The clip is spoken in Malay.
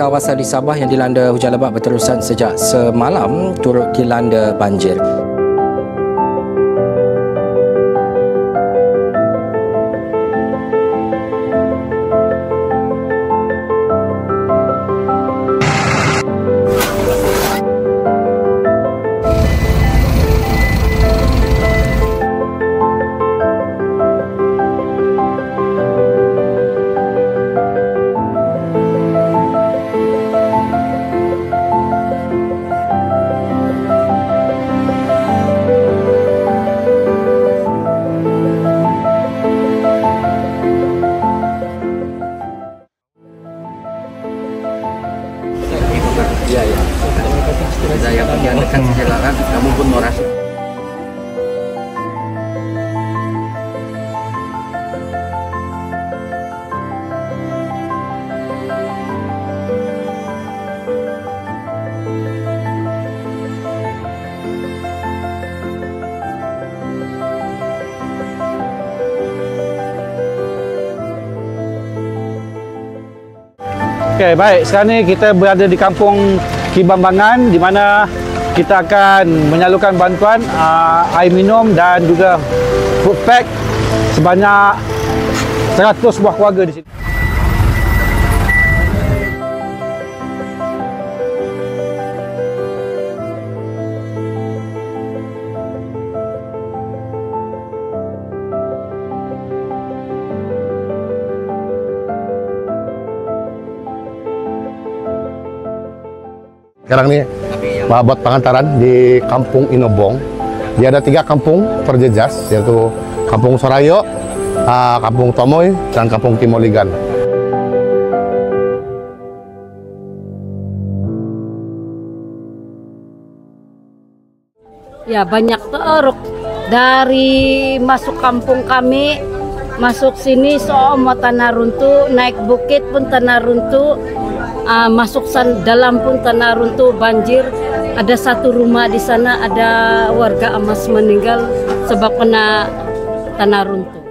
kawasan di Sabah yang dilanda hujan lebat berterusan sejak semalam turut dilanda banjir. Ya. Saya pun yang dekat silakan, kamu pun mau rasa. Okey, baik. Sekarang ni kita berada di kampung Kibambangan di mana kita akan menyalurkan bantuan air minum dan juga food pack sebanyak 100 buah keluarga di sini. Sekarang ni buat pengantaran di Kampung Inobong. Dia ada 3 kampung terjejas, yaitu Kampung Sorayo, Kampung Tomoy, dan Kampung Timoligan. Ya, banyak teruk dari masuk kampung kami, masuk sini semua tanah runtuh, naik bukit pun tanah runtuh. Masuk dalam pun tanah runtuh, banjir. Ada satu rumah di sana, ada warga Amas meninggal sebab kena tanah runtuh.